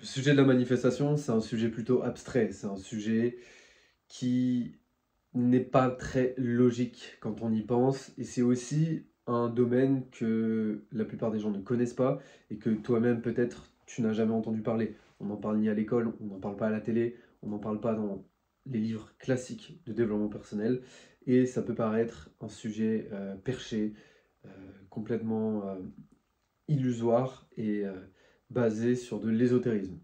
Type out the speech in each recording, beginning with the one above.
Le sujet de la manifestation, c'est un sujet plutôt abstrait, c'est un sujet qui n'est pas très logique quand on y pense, et c'est aussi un domaine que la plupart des gens ne connaissent pas, et que toi-même peut-être tu n'as jamais entendu parler. On n'en parle ni à l'école, on n'en parle pas à la télé, on n'en parle pas dans les livres classiques de développement personnel, et ça peut paraître un sujet perché, euh, complètement illusoire et basé sur de l'ésotérisme.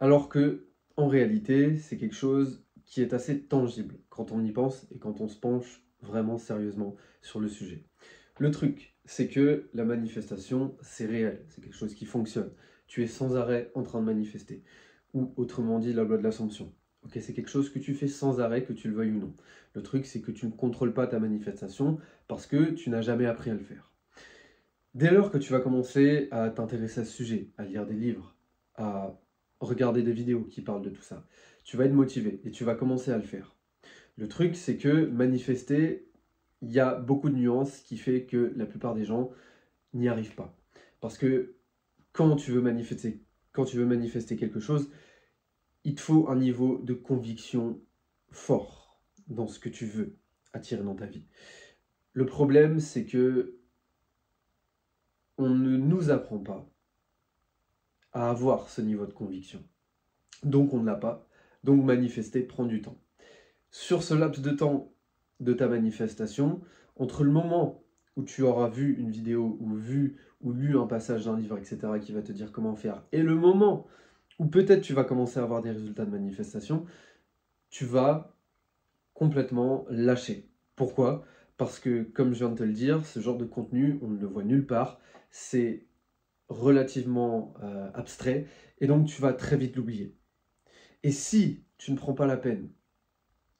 Alors que, en réalité, c'est quelque chose qui est assez tangible quand on y pense et quand on se penche vraiment sérieusement sur le sujet. Le truc, c'est que la manifestation, c'est réel, c'est quelque chose qui fonctionne. Tu es sans arrêt en train de manifester. Ou autrement dit, la loi de l'Assomption. Ok, c'est quelque chose que tu fais sans arrêt, que tu le veuilles ou non. Le truc, c'est que tu ne contrôles pas ta manifestation parce que tu n'as jamais appris à le faire. Dès lors que tu vas commencer à t'intéresser à ce sujet, à lire des livres, à regarder des vidéos qui parlent de tout ça, tu vas être motivé et tu vas commencer à le faire. Le truc, c'est que manifester, il y a beaucoup de nuances qui fait que la plupart des gens n'y arrivent pas. Parce que quand tu veux manifester, quand tu veux manifester quelque chose, il te faut un niveau de conviction fort dans ce que tu veux attirer dans ta vie. Le problème, c'est que on ne nous apprend pas à avoir ce niveau de conviction. Donc on ne l'a pas, donc manifester prend du temps. Sur ce laps de temps de ta manifestation, entre le moment où tu auras vu une vidéo ou vu ou lu un passage d'un livre, etc., qui va te dire comment faire, et le moment où peut-être tu vas commencer à avoir des résultats de manifestation, tu vas complètement lâcher. Pourquoi? Parce que, comme je viens de te le dire, ce genre de contenu, on ne le voit nulle part, c'est relativement abstrait, et donc tu vas très vite l'oublier. Et si tu ne prends pas la peine,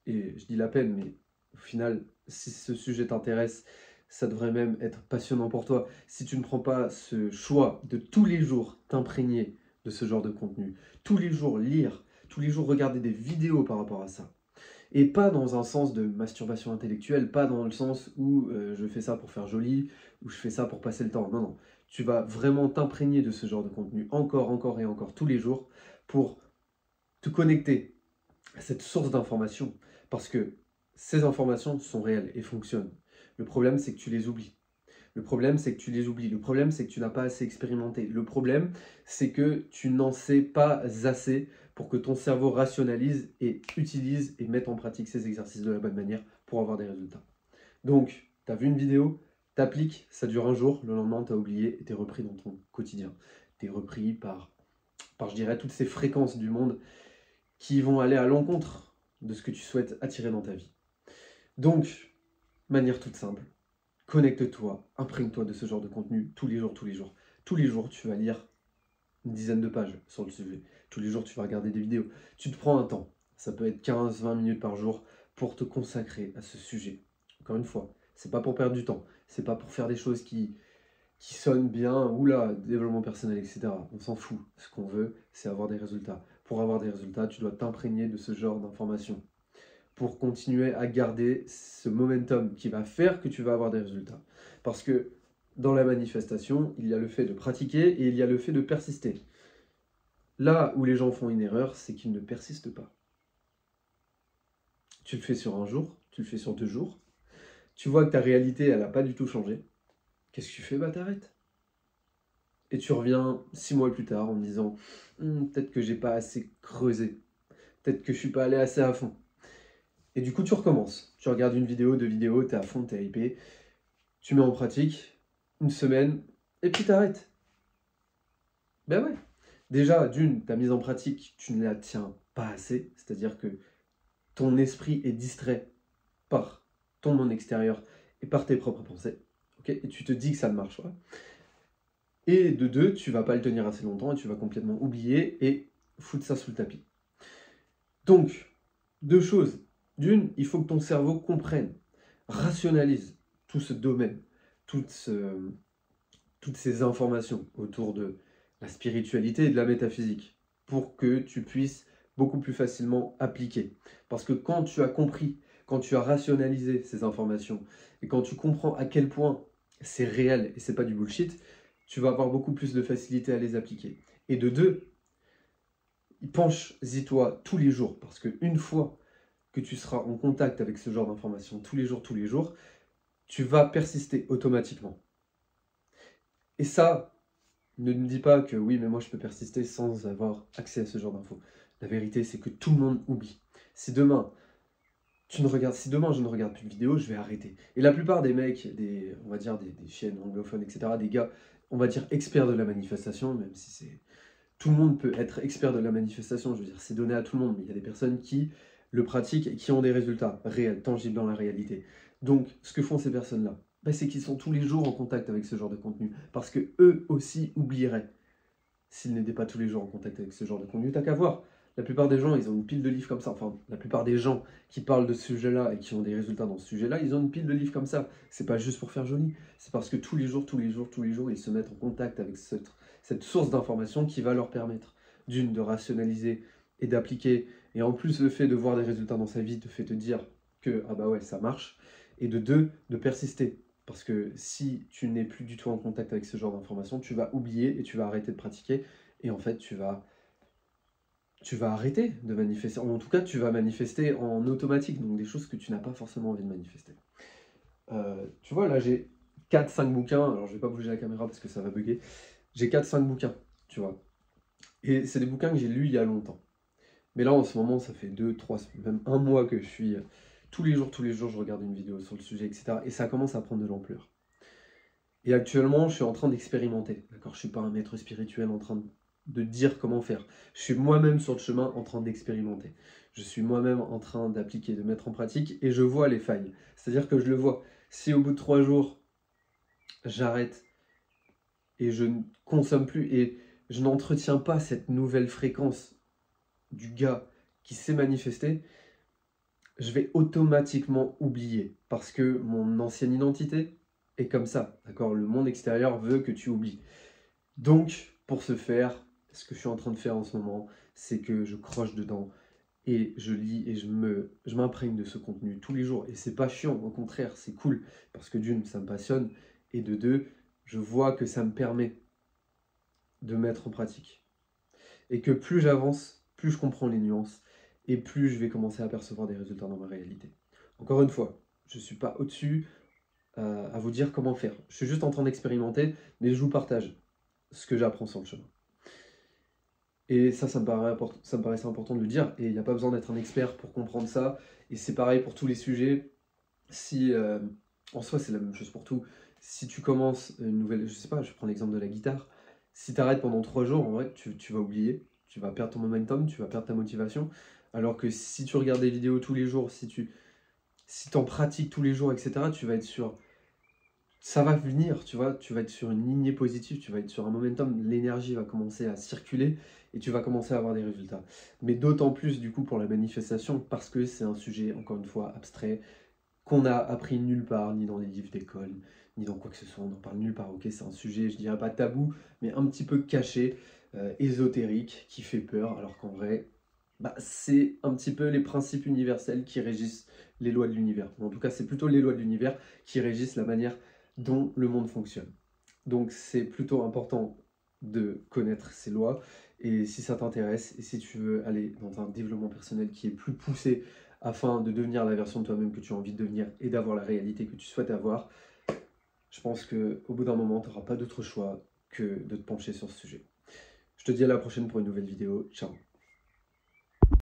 et je dis la peine, mais au final, si ce sujet t'intéresse, ça devrait même être passionnant pour toi. Si tu ne prends pas ce choix de tous les jours t'imprégner de ce genre de contenu, tous les jours lire, tous les jours regarder des vidéos par rapport à ça, et pas dans un sens de masturbation intellectuelle, pas dans le sens où je fais ça pour faire joli, ou je fais ça pour passer le temps. Non, non. Tu vas vraiment t'imprégner de ce genre de contenu encore, encore et encore tous les jours pour te connecter à cette source d'informations. Parce que ces informations sont réelles et fonctionnent. Le problème, c'est que tu les oublies. Le problème, c'est que tu les oublies. Le problème, c'est que tu n'as pas assez expérimenté. Le problème, c'est que tu n'en sais pas assez pour que ton cerveau rationalise et utilise et mette en pratique ces exercices de la bonne manière pour avoir des résultats. Donc, tu as vu une vidéo, t'appliques, ça dure un jour, le lendemain, tu as oublié et tu es repris dans ton quotidien. Tu es repris par, je dirais, toutes ces fréquences du monde qui vont aller à l'encontre de ce que tu souhaites attirer dans ta vie. Donc, manière toute simple, connecte-toi, imprègne-toi de ce genre de contenu tous les jours, tous les jours. Tous les jours, tu vas lire une dizaine de pages sur le sujet. Tous les jours, tu vas regarder des vidéos. Tu te prends un temps. Ça peut être 15-20 minutes par jour pour te consacrer à ce sujet. Encore une fois, c'est pas pour perdre du temps. C'est pas pour faire des choses qui sonnent bien, oula, développement personnel, etc. On s'en fout. Ce qu'on veut, c'est avoir des résultats. Pour avoir des résultats, tu dois t'imprégner de ce genre d'informations pour continuer à garder ce momentum qui va faire que tu vas avoir des résultats. Parce que dans la manifestation, il y a le fait de pratiquer et il y a le fait de persister. Là où les gens font une erreur, c'est qu'ils ne persistent pas. Tu le fais sur un jour, tu le fais sur 2 jours, tu vois que ta réalité, elle n'a pas du tout changé. Qu'est-ce que tu fais? Bah t'arrêtes. Et tu reviens 6 mois plus tard en me disant peut-être que j'ai pas assez creusé, peut-être que je suis pas allé assez à fond. Et du coup, tu recommences. Tu regardes une vidéo, 2 vidéos, t'es à fond, t'es hypé, tu mets en pratique, une semaine, et puis t'arrêtes. Ben ouais. Déjà, d'une, ta mise en pratique, tu ne la tiens pas assez, c'est-à-dire que ton esprit est distrait par ton monde extérieur et par tes propres pensées. Okay, et tu te dis que ça ne marche pas. Et de deux, tu vas pas le tenir assez longtemps et tu vas complètement oublier et foutre ça sous le tapis. Donc, 2 choses. D'une, il faut que ton cerveau comprenne, rationalise tout ce domaine, toute ce, toutes ces informations autour de la spiritualité et de la métaphysique pour que tu puisses beaucoup plus facilement appliquer. Parce que quand tu as compris, quand tu as rationalisé ces informations et quand tu comprends à quel point c'est réel et c'est pas du bullshit, tu vas avoir beaucoup plus de facilité à les appliquer. Et de deux, penche-y-toi tous les jours, parce qu'une fois que tu seras en contact avec ce genre d'informations tous les jours, tu vas persister automatiquement. Et ça, ne me dis pas que oui, mais moi je peux persister sans avoir accès à ce genre d'infos. La vérité, c'est que tout le monde oublie. Si demain, si demain je ne regarde plus de vidéos, je vais arrêter. Et la plupart des mecs, on va dire des chaînes anglophones, etc., des gars, on va dire experts de la manifestation, même si c'est... Tout le monde peut être expert de la manifestation, je veux dire, c'est donné à tout le monde, mais il y a des personnes qui le pratiquent et qui ont des résultats réels, tangibles dans la réalité. Donc, ce que font ces personnes-là, c'est qu'ils sont tous les jours en contact avec ce genre de contenu, parce que eux aussi oublieraient s'ils n'étaient pas tous les jours en contact avec ce genre de contenu. T'as qu'à voir, la plupart des gens, ils ont une pile de livres comme ça, enfin, la plupart des gens qui parlent de ce sujet-là et qui ont des résultats dans ce sujet-là, ils ont une pile de livres comme ça. C'est pas juste pour faire joli, c'est parce que tous les jours, ils se mettent en contact avec cette source d'information qui va leur permettre, d'une, de rationaliser et d'appliquer, et en plus le fait de voir des résultats dans sa vie te fait te dire que, ah bah ouais, ça marche, et de deux, de persister. Parce que si tu n'es plus du tout en contact avec ce genre d'informations, tu vas oublier et tu vas arrêter de pratiquer, et en fait tu vas arrêter de manifester, en tout cas tu vas manifester en automatique, donc des choses que tu n'as pas forcément envie de manifester. Tu vois, là j'ai 4-5 bouquins, alors je vais pas bouger la caméra parce que ça va bugger, j'ai 4-5 bouquins, tu vois. Et c'est des bouquins que j'ai lus il y a longtemps. Mais là en ce moment, ça fait 2-3, même un mois que je suis... tous les jours, je regarde une vidéo sur le sujet, etc. Et ça commence à prendre de l'ampleur. Et actuellement, je suis en train d'expérimenter, d'accord? Je suis pas un maître spirituel en train de dire comment faire. Je suis moi-même sur le chemin en train d'expérimenter. Je suis moi-même en train d'appliquer, de mettre en pratique, et je vois les failles. C'est-à-dire que je le vois. Si au bout de 3 jours, j'arrête et je ne consomme plus et je n'entretiens pas cette nouvelle fréquence du gars qui s'est manifesté, je vais automatiquement oublier parce que mon ancienne identité est comme ça, d'accord? Le monde extérieur veut que tu oublies. Donc, pour ce faire, ce que je suis en train de faire en ce moment, c'est que je croche dedans et je lis et je m'imprègne de ce contenu tous les jours. Et c'est pas chiant, au contraire, c'est cool parce que d'une, ça me passionne et de deux, je vois que ça me permet de mettre en pratique. Et que plus j'avance, plus je comprends les nuances et plus je vais commencer à percevoir des résultats dans ma réalité. Encore une fois, je ne suis pas au-dessus à vous dire comment faire. Je suis juste en train d'expérimenter, mais je vous partage ce que j'apprends sur le chemin. Et ça me paraissait important de le dire, et il n'y a pas besoin d'être un expert pour comprendre ça, et c'est pareil pour tous les sujets. Si, en soi, c'est la même chose pour tout. Si tu commences une nouvelle, je sais pas, je prends l'exemple de la guitare, si tu arrêtes pendant 3 jours, en vrai, tu vas oublier, tu vas perdre ton momentum, tu vas perdre ta motivation, alors que si tu regardes des vidéos tous les jours, si t'en pratiques tous les jours, etc., tu vas être sur... Ça va venir, tu vois, tu vas être sur une lignée positive, tu vas être sur un momentum, l'énergie va commencer à circuler et tu vas commencer à avoir des résultats. Mais d'autant plus du coup pour la manifestation parce que c'est un sujet, encore une fois, abstrait, qu'on a appris nulle part, ni dans les livres d'école, ni dans quoi que ce soit, on n'en parle nulle part, ok, c'est un sujet, je dirais pas tabou, mais un petit peu caché, ésotérique, qui fait peur, alors qu'en vrai, c'est un petit peu les principes universels qui régissent les lois de l'univers. En tout cas, c'est plutôt les lois de l'univers qui régissent la manière dont le monde fonctionne. Donc c'est plutôt important de connaître ces lois, et si ça t'intéresse, et si tu veux aller dans un développement personnel qui est plus poussé, afin de devenir la version de toi-même que tu as envie de devenir, et d'avoir la réalité que tu souhaites avoir, je pense qu'au bout d'un moment, tu n'auras pas d'autre choix que de te pencher sur ce sujet. Je te dis à la prochaine pour une nouvelle vidéo. Ciao.